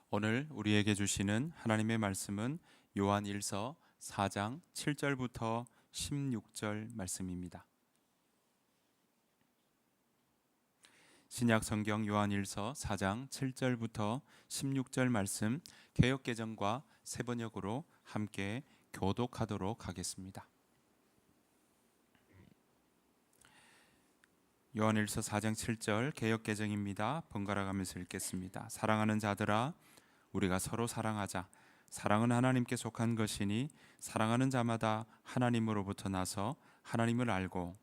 오늘 우리에게 주시는 하나님의 말씀은 요한 1서 4장 7절부터 16절 말씀입니다. 신약 성경 요한 1서 4장 7절부터 16절 말씀 개역개정과 세번역으로 함께 교독하도록 하겠습니다. 요한 1서 4장 7절 개역개정입니다. 번갈아 가면서 읽겠습니다. 사랑하는 자들아, 우리가 서로 사랑하자. 사랑은 하나님께 속한 것이니 사랑하는 자마다 하나님으로부터 나서 하나님을 알고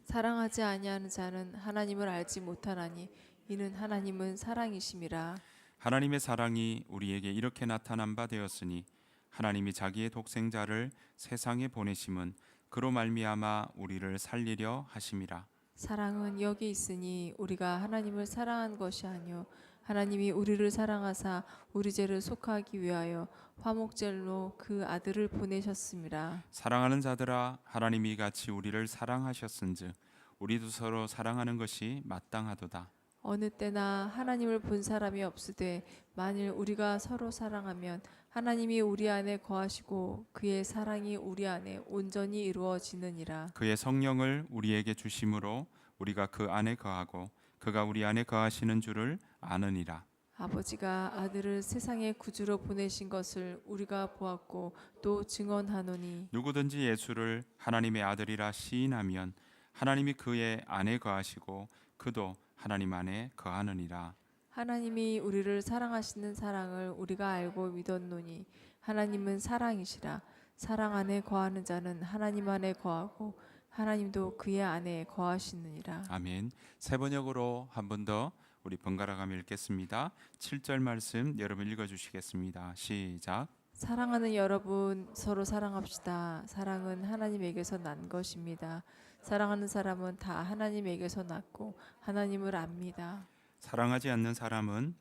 사랑하지 아니하는 자는 하나님을 알지 못하나니 이는 하나님은 사랑이심이라. 하나님의 사랑이 우리에게 이렇게 나타난 바 되었으니 하나님이 자기의 독생자를 세상에 보내심은 그로 말미암아 우리를 살리려 하심이라. 사랑은 여기 있으니 우리가 하나님을 사랑한 것이 아니요 하나님이 우리를 사랑하사 우리 죄를 속하기 위하여 화목제로 그 아들을 보내셨음이라. 사랑하는 자들아, 하나님이 같이 우리를 사랑하셨은즉 우리도 서로 사랑하는 것이 마땅하도다. 어느 때나 하나님을 본 사람이 없으되 만일 우리가 서로 사랑하면 하나님이 우리 안에 거하시고 그의 사랑이 우리 안에 온전히 이루어지느니라. 그의 성령을 우리에게 주심으로 우리가 그 안에 거하고 그가 우리 안에 거하시는 줄을 아느니라. 아버지가 아들을 세상의 구주로 보내신 것을 우리가 보았고 또 증언하노니 누구든지 예수를 하나님의 아들이라 시인하면 하나님이 그의 안에 거하시고 그도 하나님 안에 거하느니라. 하나님이 우리를 사랑하시는 사랑을 우리가 알고 믿었노니 하나님은 사랑이시라. 사랑 안에 거하는 자는 하나님 안에 거하고 하나님도 그의 안에 거하시느니라. 아멘. 세번역으로 한 번 더 우리 번갈아 가며 읽겠습니다. 7절 말씀 여러분 읽어 주시겠습니다. 시작. 사랑하는 여러분, 서로 사랑합시다. 사랑은 하나님에게서 난 것입니다. 사랑하는 사람은 다 하나님에게서 났고 하나님을 압니다. 사랑하지 않는 사람은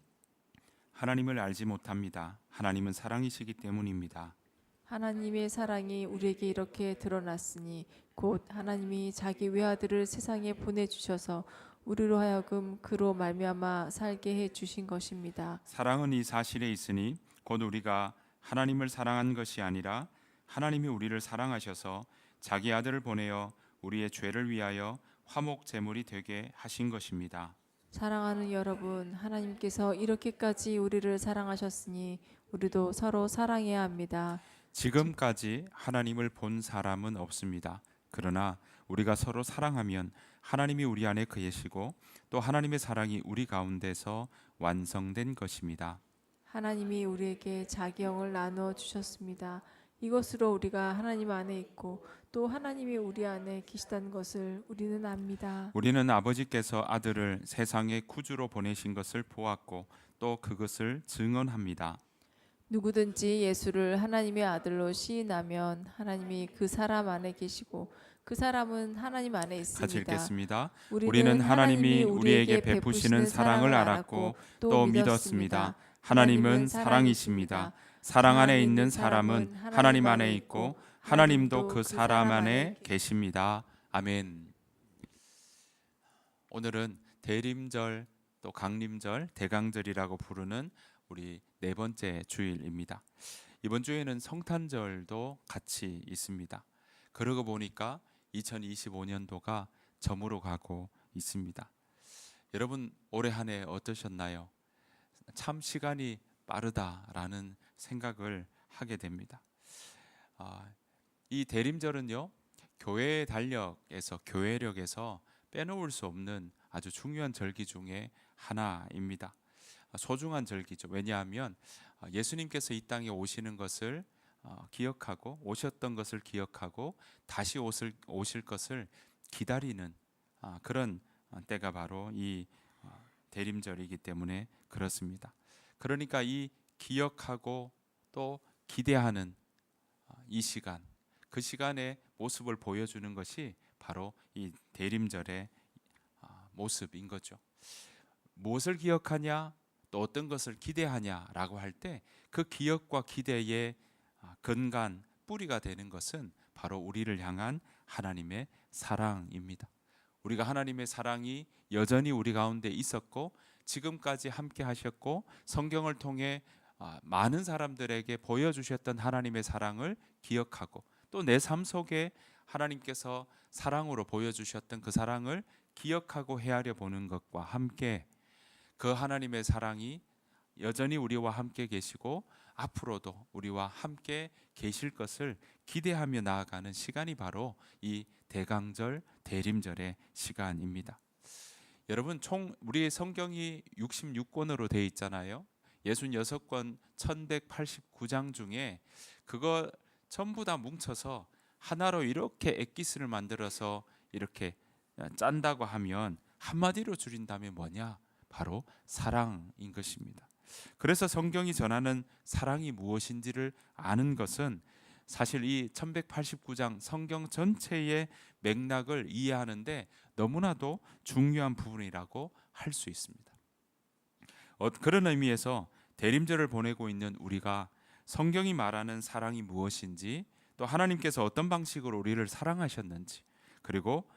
하나님을 알지 못합니다. 하나님은 사랑이시기 때문입니다. 하나님의 사랑이 우리에게 이렇게 드러났으니 곧 하나님이 자기 외아들을 세상에 보내주셔서 우리로 하여금 그로 말미암아 살게 해 주신 것입니다. 사랑은 이 사실에 있으니 곧 우리가 하나님을 사랑한 것이 아니라 하나님이 우리를 사랑하셔서 자기 아들을 보내어 우리의 죄를 위하여 화목 제물이 되게 하신 것입니다. 사랑하는 여러분, 하나님께서 이렇게까지 우리를 사랑하셨으니 우리도 서로 사랑해야 합니다. 지금까지 하나님을 본 사람은 없습니다. 그러나 우리가 서로 사랑하면 하나님이 우리 안에 거하시고 또 하나님의 사랑이 우리 가운데서 완성된 것입니다. 하나님이 우리에게 자기 영을 나누어 주셨습니다. 이것으로 우리가 하나님 안에 있고 또 하나님이 우리 안에 계시다는 것을 우리는 압니다. 우리는 아버지께서 아들을 세상의 구주로 보내신 것을 보았고 또 그것을 증언합니다. 누구든지 예수를 하나님의 아들로 시인하면 하나님이 그 사람 안에 계시고 그 사람은 하나님 안에 있습니다. 같이 읽겠습니다. 우리는 하나님이 우리에게 베푸시는 사랑을 알았고 또 믿었습니다. 하나님은 사랑이십니다. 사랑 안에 있는 사람은 하나님 안에 있고 하나님도 그 사람 안에 계십니다. 아멘. 오늘은 대림절 또 강림절, 대강절이라고 부르는 우리 네 번째 주일입니다. 이번 주에는 성탄절도 같이 있습니다. 그러고 보니까 2025년도가 저물어 가고 있습니다. 여러분 올해 한 해 어떠셨나요? 참 시간이 빠르다라는 생각을 하게 됩니다. 이 대림절은요, 교회의 달력에서 교회력에서 빼놓을 수 없는 아주 중요한 절기 중에 하나입니다. 소중한 절기죠. 왜냐하면 예수님께서 이 땅에 오시는 것을 기억하고 오셨던 것을 기억하고 다시 오실 것을 기다리는 그런 때가 바로 이 대림절이기 때문에 그렇습니다. 그러니까 이 기억하고 또 기대하는 이 시간, 그 시간의 모습을 보여주는 것이 바로 이 대림절의 모습인 거죠. 무엇을 기억하냐, 또 어떤 것을 기대하냐라고 할 때 그 기억과 기대의 근간 뿌리가 되는 것은 바로 우리를 향한 하나님의 사랑입니다. 우리가 하나님의 사랑이 여전히 우리 가운데 있었고 지금까지 함께 하셨고 성경을 통해 많은 사람들에게 보여주셨던 하나님의 사랑을 기억하고 또 내 삶 속에 하나님께서 사랑으로 보여주셨던 그 사랑을 기억하고 헤아려 보는 것과 함께 그 하나님의 사랑이 여전히 우리와 함께 계시고 앞으로도 우리와 함께 계실 것을 기대하며 나아가는 시간이 바로 이 대강절 대림절의 시간입니다. 여러분, 총 우리의 성경이 66권으로 되어 있잖아요. 66권 1189장 중에 그거 전부 다 뭉쳐서 하나로 이렇게 엑기스를 만들어서 이렇게 짠다고 하면 한마디로 줄인다면 뭐냐? 바로 사랑인 것입니다. 그래서 성경이 전하는 사랑이 무엇인지를 아는 것은 사실 이 1189장 성경 전체의 맥락을 이해하는데 너무나도 중요한 부분이라고 할 수 있습니다. 그런 의미에서 대림절을 보내고 있는 우리가 성경이 말하는 사랑이 무엇인지 또 하나님께서 어떤 방식으로 우리를 사랑하셨는지 그리고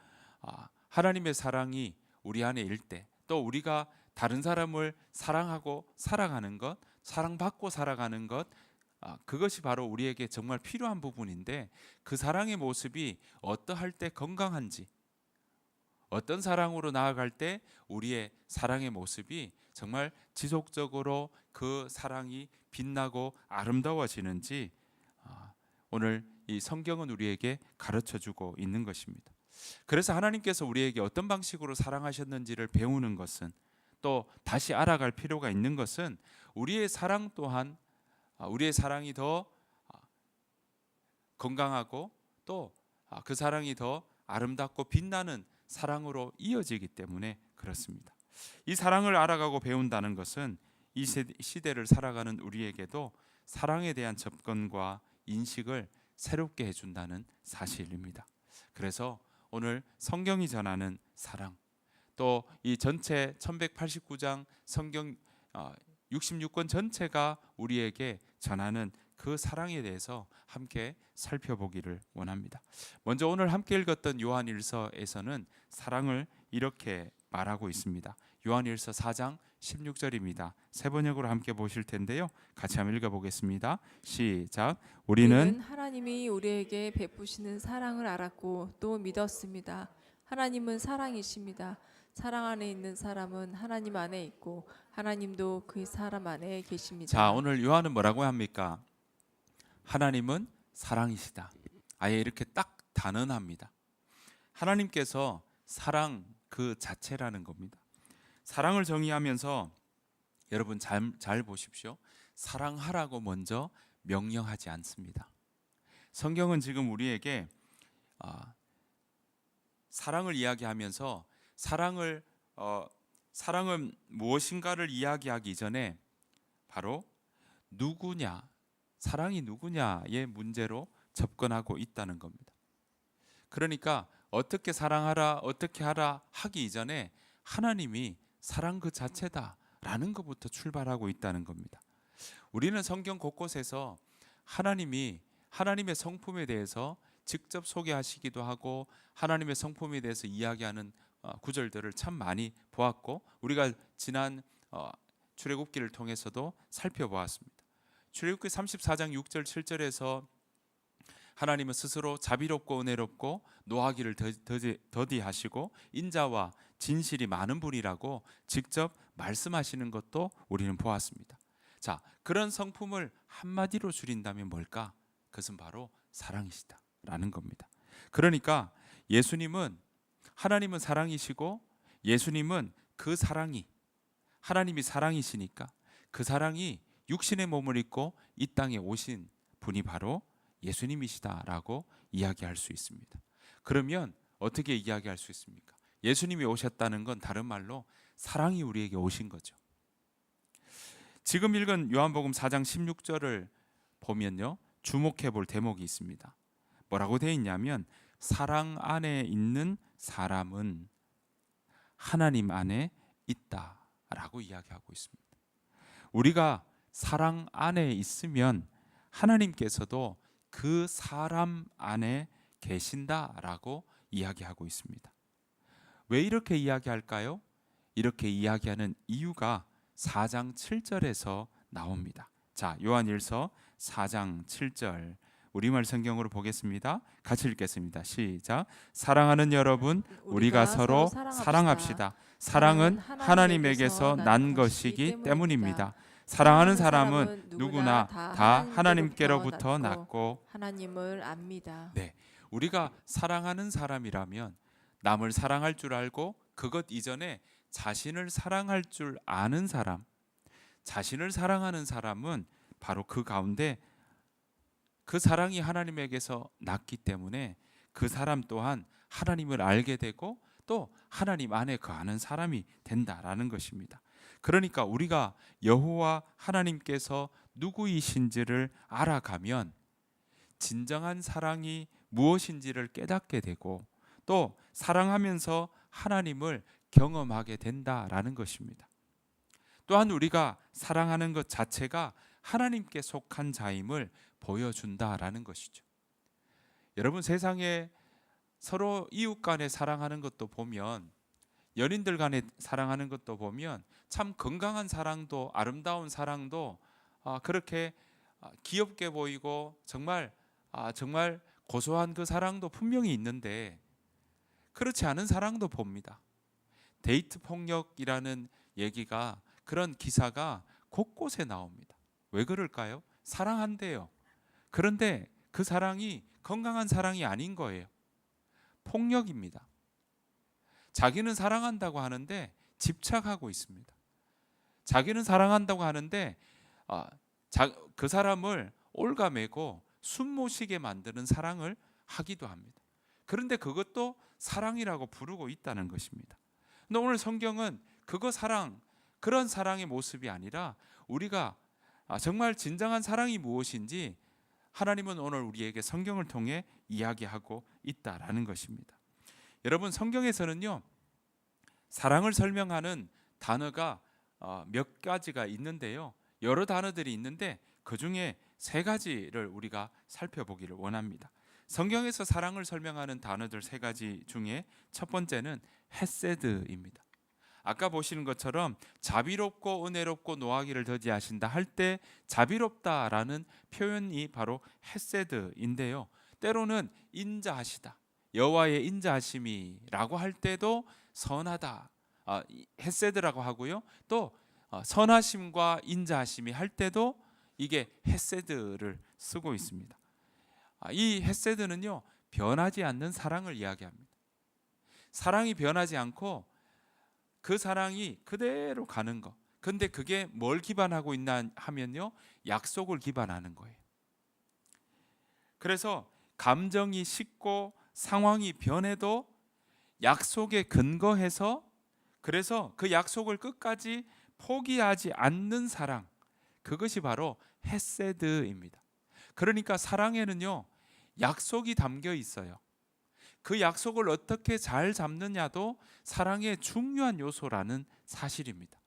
하나님의 사랑이 우리 안에 일 때 또 우리가 다른 사람을 사랑하고 살아가는 것, 사랑받고 살아가는 것, 그것이 바로 우리에게 정말 필요한 부분인데 그 사랑의 모습이 어떠할 때 건강한지, 어떤 사랑으로 나아갈 때 우리의 사랑의 모습이 정말 지속적으로 그 사랑이 빛나고 아름다워지는지 오늘 이 성경은 우리에게 가르쳐주고 있는 것입니다. 그래서 하나님께서 우리에게 어떤 방식으로 사랑하셨는지를 배우는 것은 또 다시 알아갈 필요가 있는 것은 우리의 사랑 또한 우리의 사랑이 더 건강하고 또 그 사랑이 더 아름답고 빛나는 사랑으로 이어지기 때문에 그렇습니다. 이 사랑을 알아가고 배운다는 것은 이 시대를 살아가는 우리에게도 사랑에 대한 접근과 인식을 새롭게 해준다는 사실입니다. 그래서 오늘 성경이 전하는 사랑 또 이 전체 1189장 성경 66권 전체가 우리에게 전하는 그 사랑에 대해서 함께 살펴보기를 원합니다. 먼저 오늘 함께 읽었던 요한일서에서는 사랑을 이렇게 말하고 있습니다. 요한일서 4장 16절입니다. 세 번역으로 함께 보실 텐데요. 같이 한번 읽어보겠습니다. 시작. 우리는 하나님이 우리에게 베푸시는 사랑을 알았고 또 믿었습니다. 하나님은 사랑이십니다. 사랑 안에 있는 사람은 하나님 안에 있고 하나님도 그 사람 안에 계십니다. 자, 오늘 요한은 뭐라고 합니까? 하나님은 사랑이시다. 아예 이렇게 딱 단언합니다. 하나님께서 사랑 그 자체라는 겁니다. 사랑을 정의하면서 여러분 잘 보십시오. 사랑하라고 먼저 명령하지 않습니다. 성경은 지금 우리에게 사랑을 이야기하면서 사랑은 무엇인가를 이야기하기 전에 바로 누구냐, 사랑이 누구냐의 문제로 접근하고 있다는 겁니다. 그러니까 어떻게 사랑하라, 어떻게 하라 하기 이전에 하나님이 사랑 그 자체다라는 것부터 출발하고 있다는 겁니다. 우리는 성경 곳곳에서 하나님이 하나님의 성품에 대해서 직접 소개하시기도 하고 하나님의 성품에 대해서 이야기하는 구절들을 참 많이 보았고 우리가 지난 출애굽기를 통해서도 살펴보았습니다. 출애굽기 34장 6절 7절에서 하나님은 스스로 자비롭고 은혜롭고 노하기를 더디하시고 인자와 진실이 많은 분이라고 직접 말씀하시는 것도 우리는 보았습니다. 자, 그런 성품을 한마디로 줄인다면 뭘까? 그것은 바로 사랑이시다라는 겁니다. 그러니까 하나님은 사랑이시고 예수님은 그 사랑이 하나님이 사랑이시니까 그 사랑이 육신의 몸을 입고 이 땅에 오신 분이 바로 예수님이시다라고 이야기할 수 있습니다. 그러면 어떻게 이야기할 수 있습니까? 예수님이 오셨다는 건 다른 말로 사랑이 우리에게 오신 거죠. 지금 읽은 요한복음 4장 16절을 보면요, 주목해 볼 대목이 있습니다. 뭐라고 되어 있냐면 사랑 안에 있는 사람은 하나님 안에 있다라고 이야기하고 있습니다. 우리가 사랑 안에 있으면 하나님께서도 그 사람 안에 계신다라고 이야기하고 있습니다. 왜 이렇게 이야기할까요? 이렇게 이야기하는 이유가 4장 7절에서 나옵니다. 자, 요한일서 4장 7절 우리말 성경으로 보겠습니다. 같이 읽겠습니다. 시작. 사랑하는 여러분, 우리가 서로 사랑합시다. 사랑은 하나님에게서 난 것이기 때문입니다. 사랑하는 사람은 누구나 다 하나님께로부터 났고 하나님을 압니다. 네, 우리가 사랑하는 사람이라면 남을 사랑할 줄 알고 그것 이전에 자신을 사랑할 줄 아는 사람, 자신을 사랑하는 사람은 바로 그 가운데 그 사랑이 하나님에게서 났기 때문에 그 사람 또한 하나님을 알게 되고 또 하나님 안에 거하는 사람이 된다라는 것입니다. 그러니까 우리가 여호와 하나님께서 누구이신지를 알아가면 진정한 사랑이 무엇인지를 깨닫게 되고 또 사랑하면서 하나님을 경험하게 된다라는 것입니다. 또한 우리가 사랑하는 것 자체가 하나님께 속한 자임을 보여준다라는 것이죠. 여러분, 세상에 서로 이웃 간에 사랑하는 것도 보면, 연인들 간에 사랑하는 것도 보면 참 건강한 사랑도 아름다운 사랑도 그렇게 귀엽게 보이고 정말 고소한 그 사랑도 분명히 있는데 그렇지 않은 사랑도 봅니다. 데이트 폭력이라는 얘기가, 그런 기사가 곳곳에 나옵니다. 왜 그럴까요? 사랑한대요. 그런데 그 사랑이 건강한 사랑이 아닌 거예요. 폭력입니다. 자기는 사랑한다고 하는데 집착하고 있습니다. 자기는 사랑한다고 하는데 그 사람을 올가매고 숨 못 쉬게 만드는 사랑을 하기도 합니다. 그런데 그것도 사랑이라고 부르고 있다는 것입니다. 근데 오늘 성경은 그런 사랑의 모습이 아니라 우리가 정말 진정한 사랑이 무엇인지 하나님은 오늘 우리에게 성경을 통해 이야기하고 있다라는 것입니다. 여러분, 성경에서는요, 사랑을 설명하는 단어가 몇 가지가 있는데요, 여러 단어들이 있는데 그 중에 세 가지를 우리가 살펴보기를 원합니다. 성경에서 사랑을 설명하는 단어들 세 가지 중에 첫 번째는 헤세드입니다. 아까 보시는 것처럼 자비롭고 은혜롭고 노하기를 더디하신다 할 때 자비롭다라는 표현이 바로 헤세드인데요, 때로는 인자하시다, 여호와의 인자하심이라고 할 때도 선하다, 헤세드라고 하고요, 또 선하심과 인자하심이 할 때도 이게 헤세드를 쓰고 있습니다. 이 헤세드는요, 변하지 않는 사랑을 이야기합니다. 사랑이 변하지 않고 그 사랑이 그대로 가는 것. 근데 그게 뭘 기반하고 있나 하면요, 약속을 기반하는 거예요. 그래서 감정이 식고 상황이 변해도 약속에 근거해서, 그래서 그 약속을 끝까지 포기하지 않는 사랑, 그것이 바로 헤세드입니다. 그러니까 사랑에는요, 약속이 담겨 있어요. 그 약속을 어떻게 잘 잡느냐도 사랑의 중요한 요소라는 사실입니다.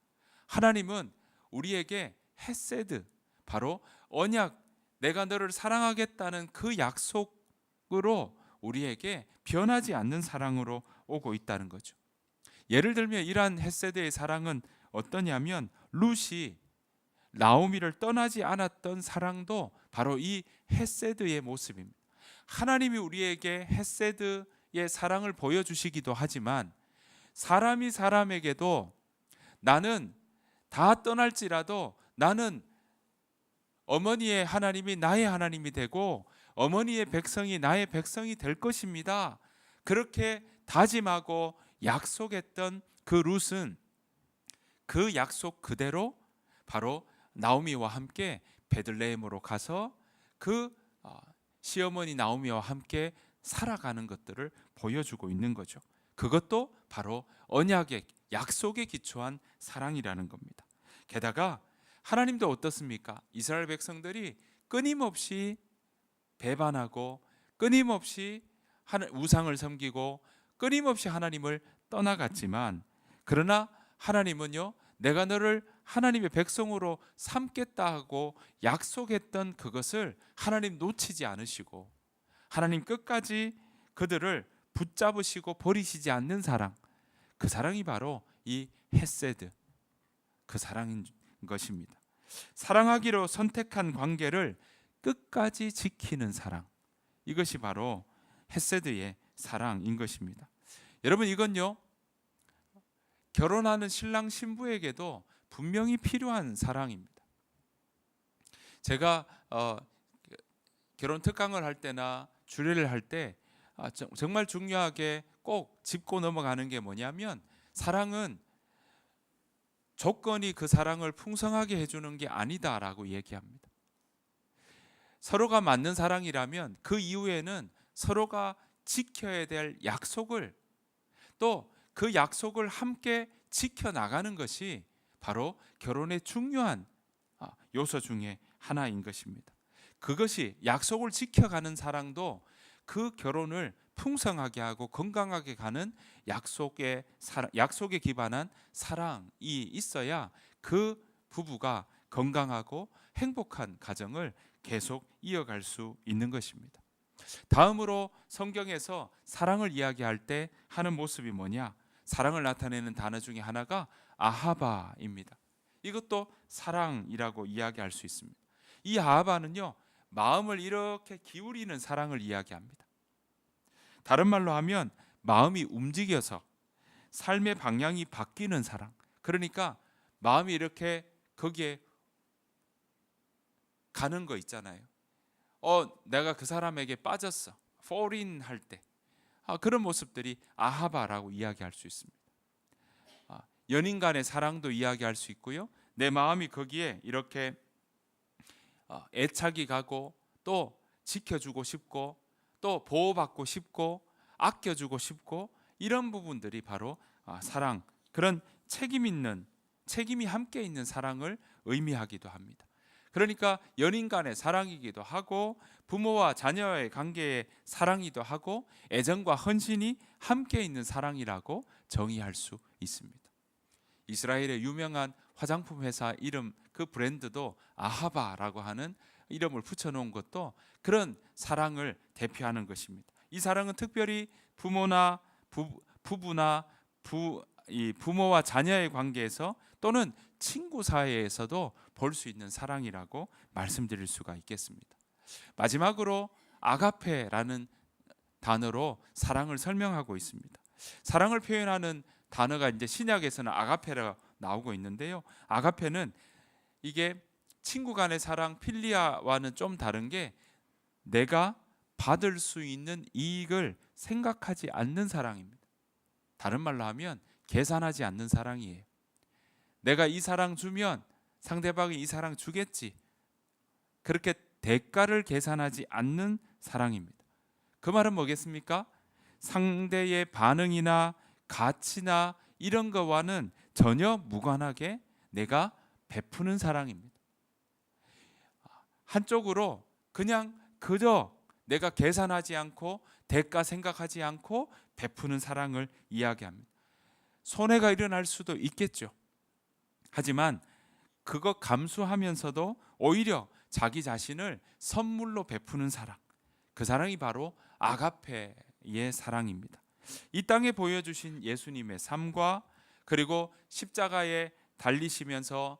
하나님은 우리에게 헤세드, 바로 언약, 내가 너를 사랑하겠다는 그 약속으로 우리에게 변하지 않는 사랑으로 오고 있다는 거죠. 예를 들면 이러한 헤세드의 사랑은 어떠냐면, 룻이 나오미를 떠나지 않았던 사랑도 바로 이 헤세드의 모습입니다. 하나님이 우리에게 헤세드의 사랑을 보여주시기도 하지만 사람이 사람에게도 나는 다 떠날지라도 나는 어머니의 하나님이 나의 하나님이 되고 어머니의 백성이 나의 백성이 될 것입니다, 그렇게 다짐하고 약속했던 그 룻은 그 약속 그대로 바로 나오미와 함께 베들레헴으로 가서 그 시어머니 나오미와 함께 살아가는 것들을 보여주고 있는 거죠. 그것도 바로 언약의 약속에 기초한 사랑이라는 겁니다. 게다가 하나님도 어떻습니까? 이스라엘 백성들이 끊임없이 배반하고 끊임없이 우상을 섬기고 끊임없이 하나님을 떠나갔지만, 그러나 하나님은요, 내가 너를 하나님의 백성으로 삼겠다 하고 약속했던 그것을 하나님 놓치지 않으시고 하나님 끝까지 그들을 붙잡으시고 버리시지 않는 사랑, 그 사랑이 바로 이 헤세드, 그 사랑인 것입니다. 사랑하기로 선택한 관계를 끝까지 지키는 사랑, 이것이 바로 헤세드의 사랑인 것입니다. 여러분, 이건요 결혼하는 신랑 신부에게도 분명히 필요한 사랑입니다. 제가 결혼 특강을 할 때나 주례를 할 때 정말 중요하게 꼭 짚고 넘어가는 게 뭐냐면, 사랑은 조건이 그 사랑을 풍성하게 해주는 게 아니다라고 얘기합니다. 서로가 맞는 사랑이라면 그 이후에는 서로가 지켜야 될 약속을, 또 그 약속을 함께 지켜나가는 것이 바로 결혼의 중요한 요소 중에 하나인 것입니다. 그것이, 약속을 지켜가는 사랑도 그 결혼을 풍성하게 하고 건강하게 가는 약속에 기반한 사랑이 있어야 그 부부가 건강하고 행복한 가정을 계속 이어갈 수 있는 것입니다. 다음으로 성경에서 사랑을 이야기할 때 하는 모습이 뭐냐? 사랑을 나타내는 단어 중에 하나가 아하바입니다. 이것도 사랑이라고 이야기할 수 있습니다. 이 아하바는요, 마음을 이렇게 기울이는 사랑을 이야기합니다. 다른 말로 하면 마음이 움직여서 삶의 방향이 바뀌는 사랑. 그러니까 마음이 이렇게 거기에 가는 거 있잖아요. 내가 그 사람에게 빠졌어, fall in 할 때 그런 모습들이 아하바라고 이야기할 수 있습니다. 연인 간의 사랑도 이야기할 수 있고요, 내 마음이 거기에 이렇게 애착이 가고, 또 지켜주고 싶고, 또 보호받고 싶고, 아껴주고 싶고, 이런 부분들이 바로 사랑, 그런 책임이 함께 있는 사랑을 의미하기도 합니다. 그러니까 연인 간의 사랑이기도 하고, 부모와 자녀의 관계의 사랑이기도 하고, 애정과 헌신이 함께 있는 사랑이라고 정의할 수 있습니다. 이스라엘의 유명한 화장품 회사 이름, 그 브랜드도 아하바라고 하는 이름을 붙여놓은 것도 그런 사랑을 대표하는 것입니다. 이 사랑은 특별히 부모나 부부나 부모와 자녀의 관계에서, 또는 친구 사이에서도 볼 수 있는 사랑이라고 말씀드릴 수가 있겠습니다. 마지막으로 아가페라는 단어로 사랑을 설명하고 있습니다. 사랑을 표현하는 단어가 이제 신약에서는 아가페가 나오고 있는데요, 아가페는 이게 친구 간의 사랑 필리아와는 좀 다른 게, 내가 받을 수 있는 이익을 생각하지 않는 사랑입니다. 다른 말로 하면 계산하지 않는 사랑이에요. 내가 이 사랑 주면 상대방이 이 사랑 주겠지, 그렇게 대가를 계산하지 않는 사랑입니다. 그 말은 뭐겠습니까? 상대의 반응이나 가치나 이런 거와는 전혀 무관하게 내가 베푸는 사랑입니다. 한쪽으로 그냥 그저 내가 계산하지 않고 대가 생각하지 않고 베푸는 사랑을 이야기합니다. 손해가 일어날 수도 있겠죠. 하지만 그거 감수하면서도 오히려 자기 자신을 선물로 베푸는 사랑, 그 사랑이 바로 아가페의 사랑입니다. 이 땅에 보여주신 예수님의 삶과, 그리고 십자가에 달리시면서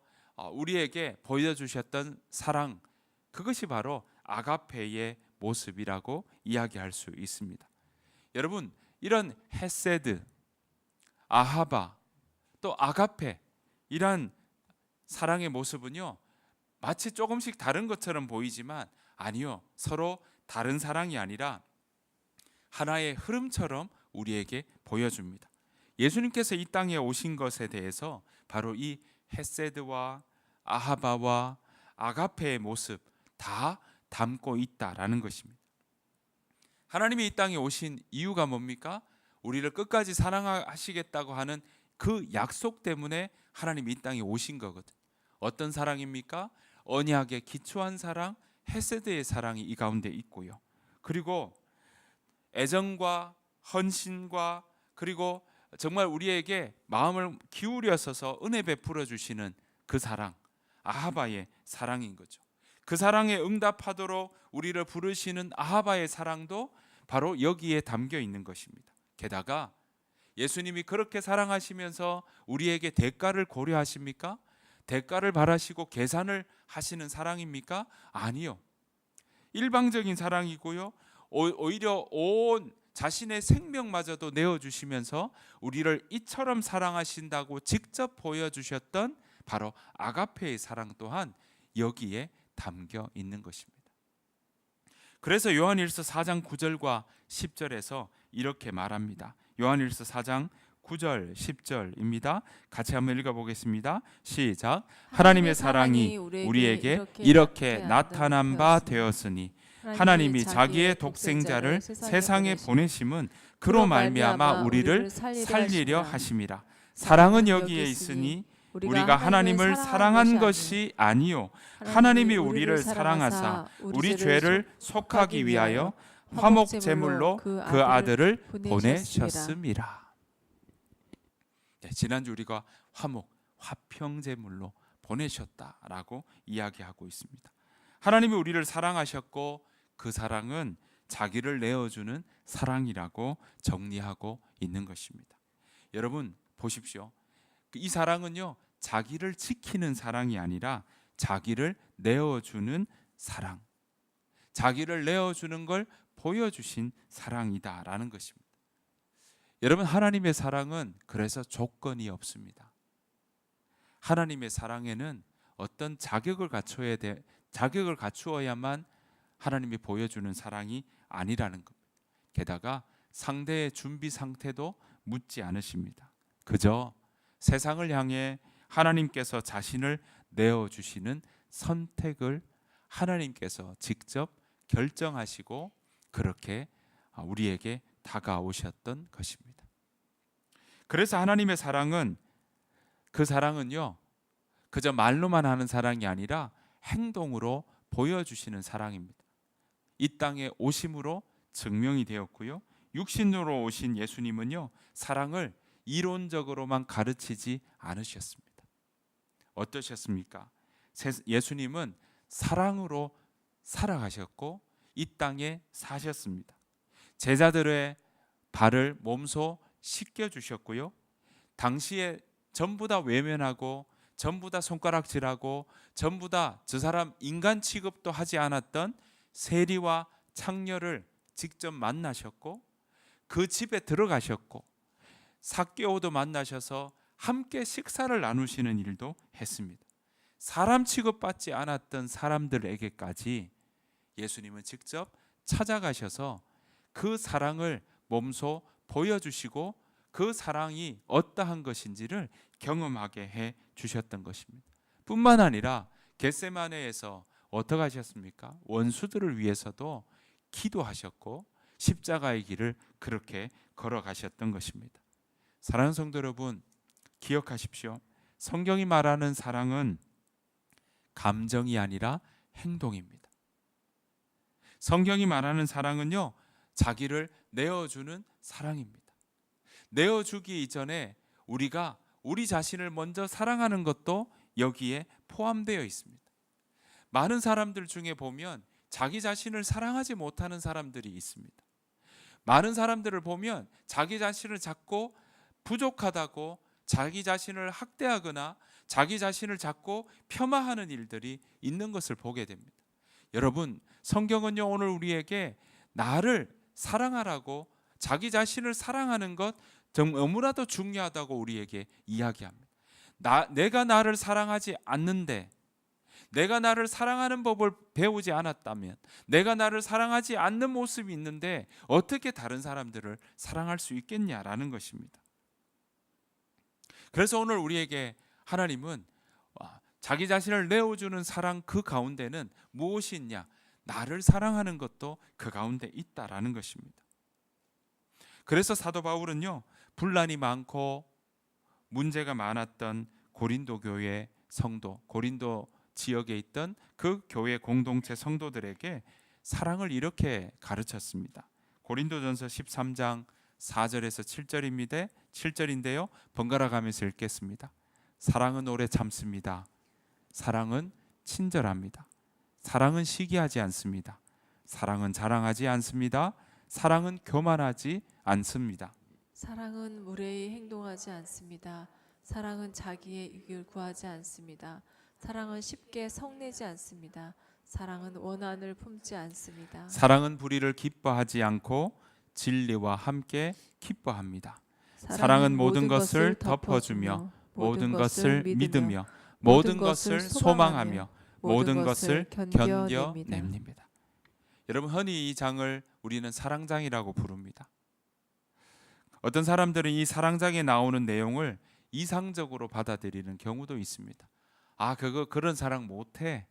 우리에게 보여주셨던 사랑, 그것이 바로 아가페의 모습이라고 이야기할 수 있습니다. 여러분, 이런 헤세드, 아하바, 또 아가페, 이런 사랑의 모습은요, 마치 조금씩 다른 것처럼 보이지만 아니요, 서로 다른 사랑이 아니라 하나의 흐름처럼 우리에게 보여줍니다. 예수님께서 이 땅에 오신 것에 대해서 바로 이 헤세드와 아하바와 아가페의 모습 다 담고 있다라는 것입니다. 하나님이 이 땅에 오신 이유가 뭡니까? 우리를 끝까지 사랑하시겠다고 하는 그 약속 때문에 하나님이 이 땅에 오신 거거든요. 어떤 사랑입니까? 언약에 기초한 사랑, 헤세드의 사랑이 이 가운데 있고요. 그리고 애정과 헌신과, 그리고 정말 우리에게 마음을 기울여서서 은혜 베풀어 주시는 그 사랑, 아하바의 사랑인 거죠. 그 사랑에 응답하도록 우리를 부르시는 아하바의 사랑도 바로 여기에 담겨 있는 것입니다. 게다가 예수님이 그렇게 사랑하시면서 우리에게 대가를 고려하십니까? 대가를 바라시고 계산을 하시는 사랑입니까? 아니요. 일방적인 사랑이고요. 오히려 온 자신의 생명마저도 내어주시면서 우리를 이처럼 사랑하신다고 직접 보여주셨던 바로 아가페의 사랑 또한 여기에 담겨 있는 것입니다. 그래서 요한일서 4장 9절과 10절에서 이렇게 말합니다. 요한일서 4장 9절 10절입니다. 같이 한번 읽어보겠습니다. 시작. 하나님의 사랑이 우리에게 이렇게 나타난 바 되었으니 하나님이 자기의 독생자를 세상에 보내심은 그로 말미암아 우리를 살리려 하심이라. 사랑은 여기에 있으니 우리가 하나님을 사랑한 것이 아니요 하나님이 우리를 사랑하사 우리 죄를 속하기 위하여 화목 제물로 그 아들을 보내셨음이라. 네, 지난주 우리가 화평 제물로 보내셨다라고 이야기하고 있습니다. 하나님이 우리를 사랑하셨고 그 사랑은 자기를 내어주는 사랑이라고 정리하고 있는 것입니다. 여러분 보십시오. 이 사랑은요 자기를 지키는 사랑이 아니라 자기를 내어주는 사랑, 자기를 내어주는 걸 보여주신 사랑이다라는 것입니다. 여러분 하나님의 사랑은 그래서 조건이 없습니다. 하나님의 사랑에는 어떤 자격을 갖추어야만 하나님이 보여주는 사랑이 아니라는 겁니다. 게다가 상대의 준비 상태도 묻지 않으십니다. 그저 세상을 향해 하나님께서 자신을 내어주시는 선택을 하나님께서 직접 결정하시고 그렇게 우리에게 다가오셨던 것입니다. 그래서 하나님의 사랑은 그 사랑은요 그저 말로만 하는 사랑이 아니라 행동으로 보여주시는 사랑입니다. 이 땅에 오심으로 증명이 되었고요. 육신으로 오신 예수님은요 사랑을 이론적으로만 가르치지 않으셨습니다. 어떠셨습니까? 예수님은 사랑으로 살아가셨고 이 땅에 사셨습니다. 제자들의 발을 몸소 씻겨주셨고요. 당시에 전부 다 외면하고 전부 다 손가락질하고 전부 다 저 사람 인간 취급도 하지 않았던 세리와 창녀를 직접 만나셨고 그 집에 들어가셨고 삭개오도 만나셔서 함께 식사를 나누시는 일도 했습니다. 사람 취급받지 않았던 사람들에게까지 예수님은 직접 찾아가셔서 그 사랑을 몸소 보여주시고 그 사랑이 어떠한 것인지를 경험하게 해 주셨던 것입니다. 뿐만 아니라 겟세마네에서 어떻게 하셨습니까? 원수들을 위해서도 기도하셨고 십자가의 길을 그렇게 걸어가셨던 것입니다. 사랑하는 성도 여러분, 기억하십시오. 성경이 말하는 사랑은 감정이 아니라 행동입니다. 성경이 말하는 사랑은요, 자기를 내어주는 사랑입니다. 내어주기 이전에 우리가 우리 자신을 먼저 사랑하는 것도 여기에 포함되어 있습니다. 많은 사람들 중에 보면 자기 자신을 사랑하지 못하는 사람들이 있습니다. 많은 사람들을 보면 자기 자신을 자꾸 부족하다고 자기 자신을 학대하거나 자기 자신을 자꾸 폄하하는 일들이 있는 것을 보게 됩니다. 여러분, 성경은요 오늘 우리에게 나를 사랑하라고 자기 자신을 사랑하는 것 너무나도 중요하다고 우리에게 이야기합니다. 내가 나를 사랑하지 않는데, 내가 나를 사랑하는 법을 배우지 않았다면, 내가 나를 사랑하지 않는 모습이 있는데 어떻게 다른 사람들을 사랑할 수 있겠냐라는 것입니다. 그래서 오늘 우리에게 하나님은 자기 자신을 내어주는 사랑 그 가운데는 무엇이 있냐? 나를 사랑하는 것도 그 가운데 있다라는 것입니다. 그래서 사도 바울은요, 분란이 많고 문제가 많았던 고린도 교회 성도, 고린도 지역에 있던 그 교회 공동체 성도들에게 사랑을 이렇게 가르쳤습니다. 고린도전서 13장 4절에서 7절인데요. 번갈아 가면서 읽겠습니다. 사랑은 오래 참습니다. 사랑은 친절합니다. 사랑은 시기하지 않습니다. 사랑은 자랑하지 않습니다. 사랑은 교만하지 않습니다. 사랑은 무례히 행동하지 않습니다. 사랑은 자기의 이익을 구하지 않습니다. 사랑은 쉽게 성내지 않습니다. 사랑은 원한을 품지 않습니다. 사랑은 불의를 기뻐하지 않고 진리와 함께 기뻐합니다. 사랑은 모든 것을 덮어주며 모든 것을 믿으며 모든 것을 소망하며 모든 것을 견뎌냅니다. 여러분, 흔히 이 장을 우리는 사랑장이라고 부릅니다. 어떤 사람들은 이 사랑장에 나오는 내용을 이상적으로 받아들이는 경우도 있습니다. 아, 그런 사랑 못해.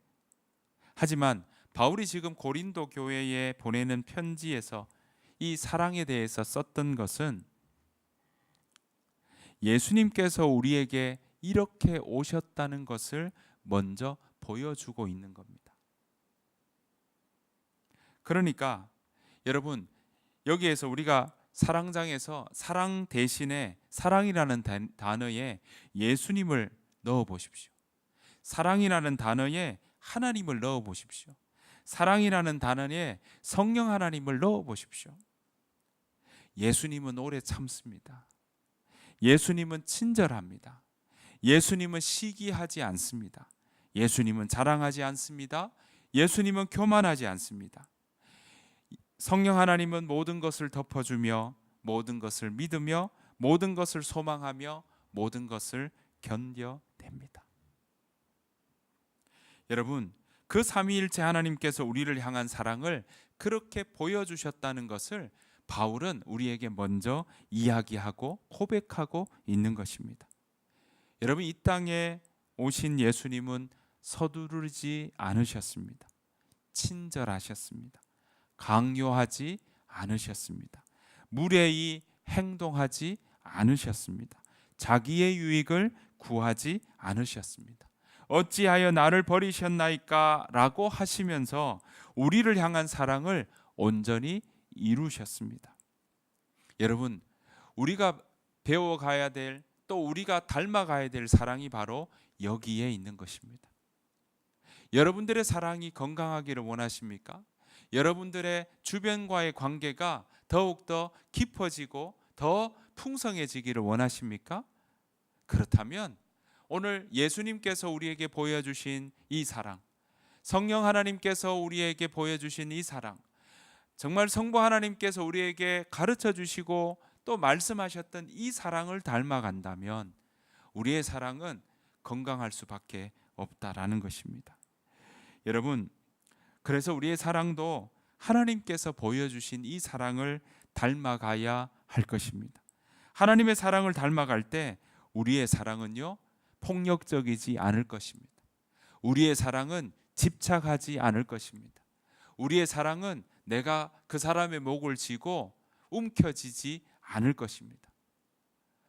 하지만 바울이 지금 고린도 교회에 보내는 편지에서 이 사랑에 대해서 썼던 것은 예수님께서 우리에게 이렇게 오셨다는 것을 먼저 보여주고 있는 겁니다. 그러니까 여러분, 여기에서 우리가 사랑장에서 사랑 대신에 사랑이라는 단어에 예수님을 넣어 보십시오. 사랑이라는 단어에 하나님을 넣어 보십시오. 사랑이라는 단어에 성령 하나님을 넣어 보십시오. 예수님은 오래 참습니다. 예수님은 친절합니다. 예수님은 시기하지 않습니다. 예수님은 자랑하지 않습니다. 예수님은 교만하지 않습니다. 성령 하나님은 모든 것을 덮어주며 모든 것을 믿으며 모든 것을 소망하며 모든 것을 견뎌냅니다. 여러분, 그 삼위일체 하나님께서 우리를 향한 사랑을 그렇게 보여주셨다는 것을 바울은 우리에게 먼저 이야기하고 고백하고 있는 것입니다. 여러분, 이 땅에 오신 예수님은 서두르지 않으셨습니다. 친절하셨습니다. 강요하지 않으셨습니다. 무례히 행동하지 않으셨습니다. 자기의 유익을 구하지 않으셨습니다. 어찌하여 나를 버리셨나이까 라고 하시면서 우리를 향한 사랑을 온전히 이루셨습니다. 여러분, 우리가 배워가야 될, 또 우리가 닮아가야 될 사랑이 바로 여기에 있는 것입니다. 여러분들의 사랑이 건강하기를 원하십니까? 여러분들의 주변과의 관계가 더욱더 깊어지고 더 풍성해지기를 원하십니까? 그렇다면 오늘 예수님께서 우리에게 보여주신 이 사랑, 성령 하나님께서 우리에게 보여주신 이 사랑, 정말 성부 하나님께서 우리에게 가르쳐 주시고 또 말씀하셨던 이 사랑을 닮아간다면 우리의 사랑은 건강할 수밖에 없다라는 것입니다. 여러분, 그래서 우리의 사랑도 하나님께서 보여주신 이 사랑을 닮아가야 할 것입니다. 하나님의 사랑을 닮아갈 때 우리의 사랑은요, 폭력적이지 않을 것입니다. 우리의 사랑은 집착하지 않을 것입니다. 우리의 사랑은 내가 그 사람의 목을 쥐고 움켜쥐지 않을 것입니다.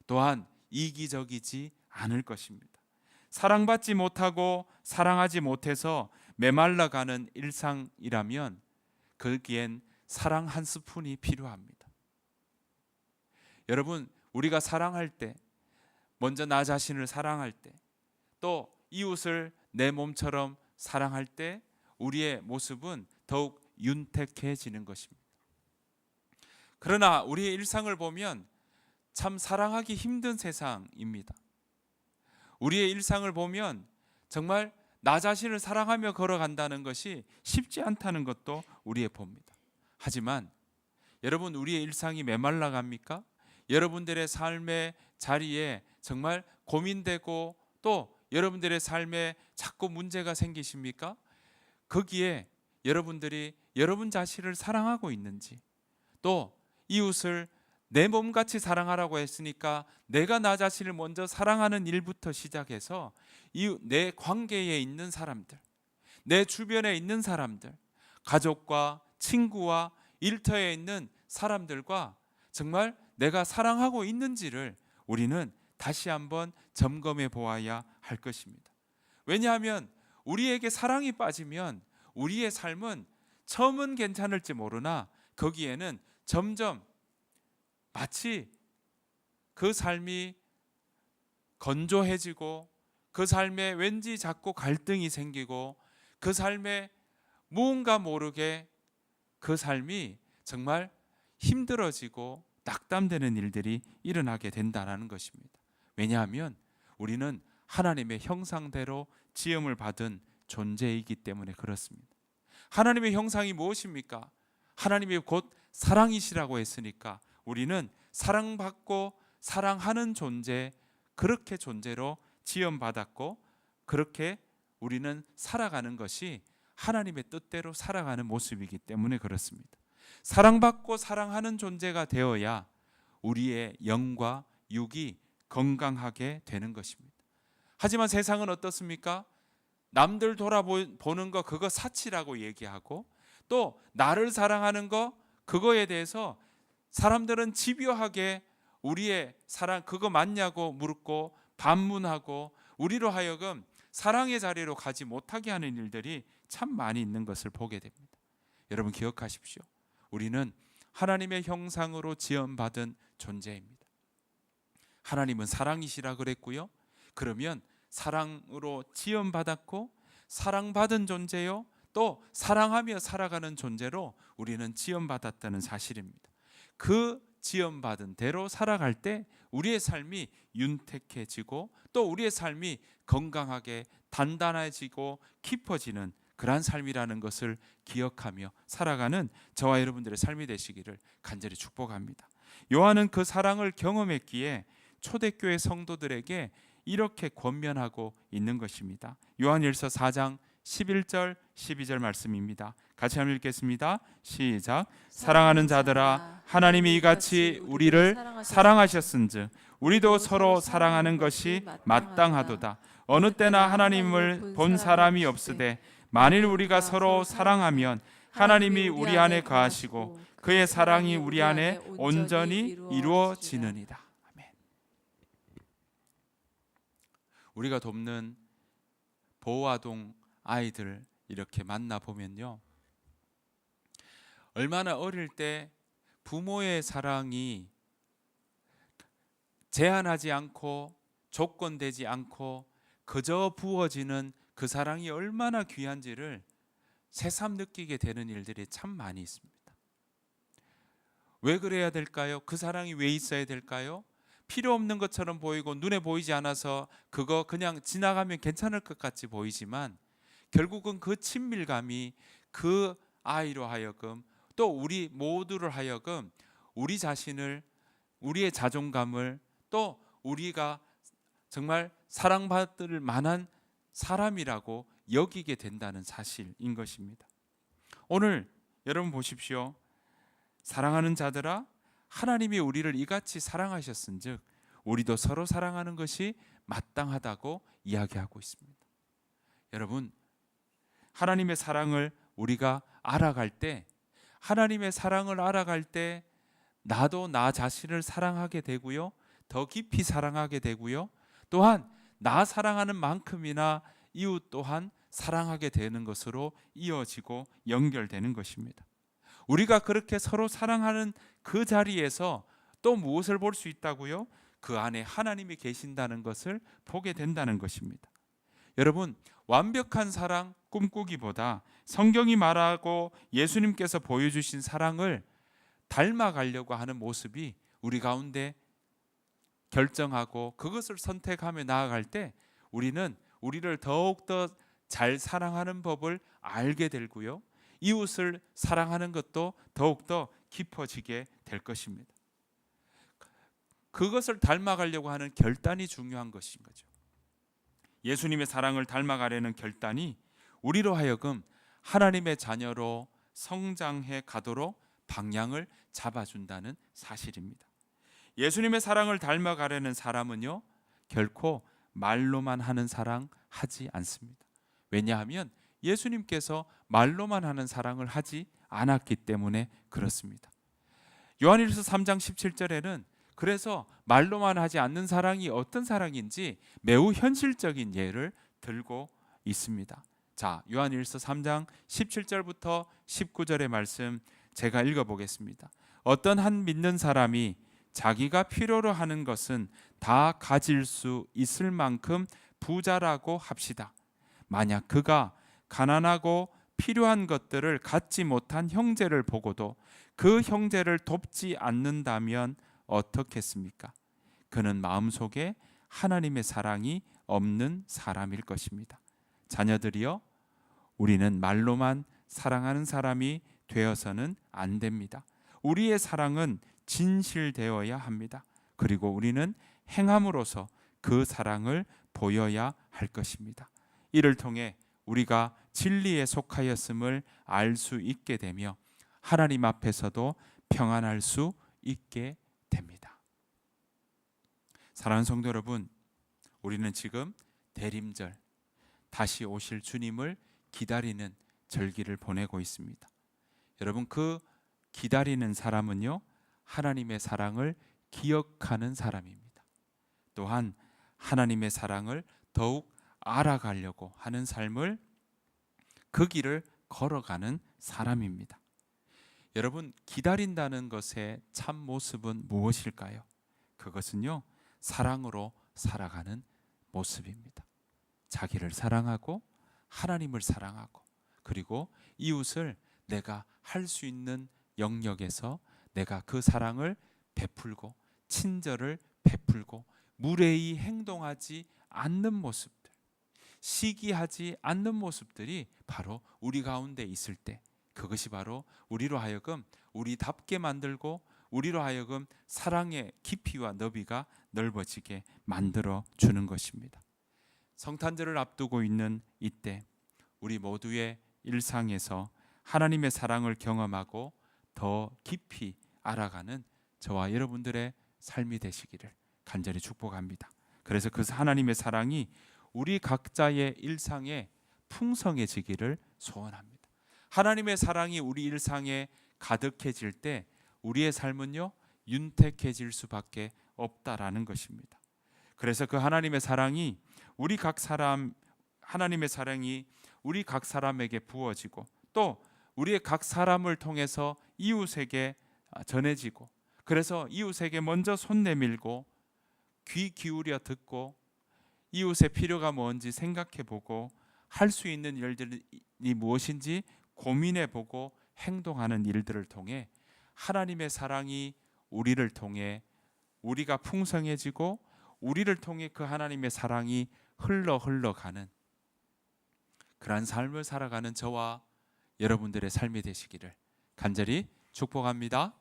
또한 이기적이지 않을 것입니다. 사랑받지 못하고 사랑하지 못해서 메말라가는 일상이라면 거기엔 사랑 한 스푼이 필요합니다. 여러분, 우리가 사랑할 때, 먼저 나 자신을 사랑할 때, 또 이웃을 내 몸처럼 사랑할 때 우리의 모습은 더욱 윤택해지는 것입니다. 그러나 우리의 일상을 보면 참 사랑하기 힘든 세상입니다. 우리의 일상을 보면 정말 나 자신을 사랑하며 걸어간다는 것이 쉽지 않다는 것도 우리의 봅니다. 하지만 여러분, 우리의 일상이 메말라 갑니까? 여러분들의 삶의 자리에 정말 고민되고 또 여러분들의 삶에 자꾸 문제가 생기십니까? 거기에 여러분들이 여러분 자신을 사랑하고 있는지, 또 이웃을 내 몸같이 사랑하라고 했으니까 내가 나 자신을 먼저 사랑하는 일부터 시작해서 내 관계에 있는 사람들, 내 주변에 있는 사람들, 가족과 친구와 일터에 있는 사람들과 정말 내가 사랑하고 있는지를 우리는 다시 한번 점검해 보아야 할 것입니다. 왜냐하면 우리에게 사랑이 빠지면 우리의 삶은 처음은 괜찮을지 모르나 거기에는 점점 마치 그 삶이 건조해지고 그 삶에 왠지 자꾸 갈등이 생기고 그 삶에 무언가 모르게 그 삶이 정말 힘들어지고 낙담되는 일들이 일어나게 된다는 것입니다. 왜냐하면 우리는 하나님의 형상대로 지음을 받은 존재이기 때문에 그렇습니다. 하나님의 형상이 무엇입니까? 하나님이 곧 사랑이시라고 했으니까 우리는 사랑받고 사랑하는 존재, 그렇게 존재로 지음받았고 그렇게 우리는 살아가는 것이 하나님의 뜻대로 살아가는 모습이기 때문에 그렇습니다. 사랑받고 사랑하는 존재가 되어야 우리의 영과 육이 건강하게 되는 것입니다. 하지만 세상은 어떻습니까? 남들 돌아보는 거 그거 사치라고 얘기하고 또 나를 사랑하는 거 그거에 대해서 사람들은 집요하게 우리의 사랑 그거 맞냐고 묻고 반문하고 우리로 하여금 사랑의 자리로 가지 못하게 하는 일들이 참 많이 있는 것을 보게 됩니다. 여러분 기억하십시오. 우리는 하나님의 형상으로 지음받은 존재입니다. 하나님은 사랑이시라 그랬고요. 그러면 사랑으로 지음받았고 사랑받은 존재요. 또 사랑하며 살아가는 존재로 우리는 지음받았다는 사실입니다. 그 지음받은 대로 살아갈 때 우리의 삶이 윤택해지고 또 우리의 삶이 건강하게 단단해지고 깊어지는 그러한 삶이라는 것을 기억하며 살아가는 저와 여러분들의 삶이 되시기를 간절히 축복합니다. 요한은 그 사랑을 경험했기에 초대교회 성도들에게 이렇게 권면하고 있는 것입니다. 요한일서 4장 11절 12절 말씀입니다. 같이 한번 읽겠습니다. 시작. 사랑하는 자들아 하나님이 이같이 우리를 사랑하셨은즉 우리도 서로 사랑하는 것이 마땅하도다. 어느 때나 하나님을 본 사람이 없으되 만일 우리가 서로 사랑하면 하나님이 우리 안에 거하시고 그의 사랑이 우리 안에 온전히 이루어지느니라. 아멘. 우리가 돕는 보호아동 아이들 이렇게 만나보면요, 얼마나 어릴 때 부모의 사랑이 제한하지 않고 조건되지 않고 그저 부어지는 그 사랑이 얼마나 귀한지를 새삼 느끼게 되는 일들이 참 많이 있습니다. 왜 그래야 될까요? 그 사랑이 왜 있어야 될까요? 필요 없는 것처럼 보이고 눈에 보이지 않아서 그거 그냥 지나가면 괜찮을 것 같이 보이지만 결국은 그 친밀감이 그 아이로 하여금 또 우리 모두를 하여금 우리 자신을, 우리의 자존감을 또 우리가 정말 사랑받을 만한 사람이라고 여기게 된다는 사실인 것입니다. 오늘 여러분 보십시오. 사랑하는 자들아 하나님이 우리를 이같이 사랑하셨은즉 우리도 서로 사랑하는 것이 마땅하다고 이야기하고 있습니다. 여러분, 하나님의 사랑을 우리가 알아갈 때, 하나님의 사랑을 알아갈 때 나도 나 자신을 사랑하게 되고요, 더 깊이 사랑하게 되고요, 또한 나 사랑하는 만큼이나 이웃 또한 사랑하게 되는 것으로 이어지고 연결되는 것입니다. 우리가 그렇게 서로 사랑하는 그 자리에서 또 무엇을 볼 수 있다고요? 그 안에 하나님이 계신다는 것을 보게 된다는 것입니다. 여러분, 완벽한 사랑 꿈꾸기보다 성경이 말하고 예수님께서 보여주신 사랑을 닮아가려고 하는 모습이 우리 가운데 결정하고 그것을 선택하며 나아갈 때 우리는 우리를 더욱더 잘 사랑하는 법을 알게 되고요, 이웃을 사랑하는 것도 더욱더 깊어지게 될 것입니다. 그것을 닮아가려고 하는 결단이 중요한 것인 거죠. 예수님의 사랑을 닮아가려는 결단이 우리로 하여금 하나님의 자녀로 성장해 가도록 방향을 잡아준다는 사실입니다. 예수님의 사랑을 닮아가려는 사람은요, 결코 말로만 하는 사랑 하지 않습니다. 왜냐하면 예수님께서 말로만 하는 사랑을 하지 않았기 때문에 그렇습니다. 요한일서 3장 17절에는 그래서 말로만 하지 않는 사랑이 어떤 사랑인지 매우 현실적인 예를 들고 있습니다. 자, 요한일서 3장 17절부터 19절의 말씀 제가 읽어보겠습니다. 어떤 한 믿는 사람이 자기가 필요로 하는 것은 다 가질 수 있을 만큼 부자라고 합시다. 만약 그가 가난하고 필요한 것들을 갖지 못한 형제를 보고도 그 형제를 돕지 않는다면 어떻겠습니까? 그는 마음속에 하나님의 사랑이 없는 사람일 것입니다. 자녀들이여, 우리는 말로만 사랑하는 사람이 되어서는 안 됩니다. 우리의 사랑은 진실되어야 합니다. 그리고 우리는 행함으로써 그 사랑을 보여야 할 것입니다. 이를 통해 우리가 진리에 속하였음을 알 수 있게 되며 하나님 앞에서도 평안할 수 있게 됩니다. 사랑하는 성도 여러분, 우리는 지금 대림절, 다시 오실 주님을 기다리는 절기를 보내고 있습니다. 여러분, 그 기다리는 사람은요, 하나님의 사랑을 기억하는 사람입니다. 또한 하나님의 사랑을 더욱 알아가려고 하는 삶을, 그 길을 걸어가는 사람입니다. 여러분, 기다린다는 것의 참 모습은 무엇일까요? 그것은요, 사랑으로 살아가는 모습입니다. 자기를 사랑하고 하나님을 사랑하고 그리고 이웃을 내가 할 수 있는 영역에서 내가 그 사랑을 베풀고 친절을 베풀고 무례히 행동하지 않는 모습들, 시기하지 않는 모습들이 바로 우리 가운데 있을 때, 그것이 바로 우리로 하여금 우리답게 만들고 우리로 하여금 사랑의 깊이와 너비가 넓어지게 만들어 주는 것입니다. 성탄절을 앞두고 있는 이때 우리 모두의 일상에서 하나님의 사랑을 경험하고 더 깊이 알아가는 저와 여러분들의 삶이 되시기를 간절히 축복합니다. 그래서 그 하나님의 사랑이 우리 각자의 일상에 풍성해지기를 소원합니다. 하나님의 사랑이 우리 일상에 가득해질 때 우리의 삶은요, 윤택해질 수밖에 없다라는 것입니다. 그래서 그 하나님의 사랑이 우리 각 사람, 하나님의 사랑이 우리 각 사람에게 부어지고 또 우리의 각 사람을 통해서 이웃에게 전해지고, 그래서 이웃에게 먼저 손 내밀고 귀 기울여 듣고 이웃의 필요가 뭔지 생각해 보고 할 수 있는 일들이 무엇인지 고민해 보고 행동하는 일들을 통해 하나님의 사랑이 우리를 통해 우리가 풍성해지고 우리를 통해 그 하나님의 사랑이 흘러가는 그러한 삶을 살아가는 저와 여러분들의 삶이 되시기를 간절히 축복합니다.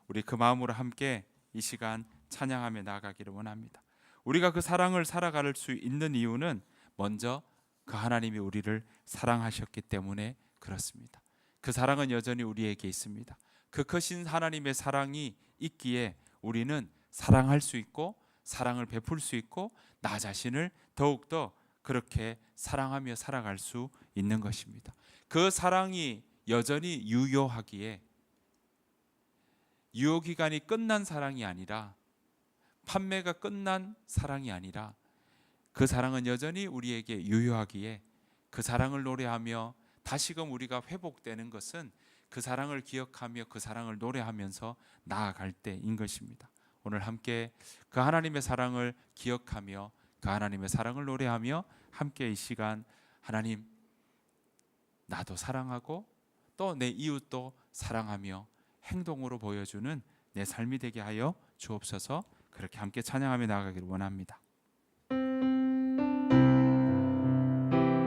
우리 그 마음으로 함께 이 시간 찬양하며 나아가기를 원합니다. 우리가 그 사랑을 살아갈 수 있는 이유는 먼저 그 하나님이 우리를 사랑하셨기 때문에 그렇습니다. 그 사랑은 여전히 우리에게 있습니다. 그 크신 하나님의 사랑이 있기에 우리는 사랑할 수 있고 사랑을 베풀 수 있고 나 자신을 더욱더 그렇게 사랑하며 살아갈 수 있는 것입니다. 그 사랑이 여전히 유효하기에 유효기간이 끝난 사랑이 아니라 판매가 끝난 사랑이 아니라 그 사랑은 여전히 우리에게 유효하기에 그 사랑을 노래하며 다시금 우리가 회복되는 것은 그 사랑을 기억하며 그 사랑을 노래하면서 나아갈 때인 것입니다. 오늘 함께 그 하나님의 사랑을 기억하며 그 하나님의 사랑을 노래하며 함께 이 시간 하나님, 나도 사랑하고 또 내 이웃도 사랑하며 행동으로 보여주는 내 삶이 되게 하여 주옵소서. 그렇게 함께 찬양하며 나아가기를 원합니다.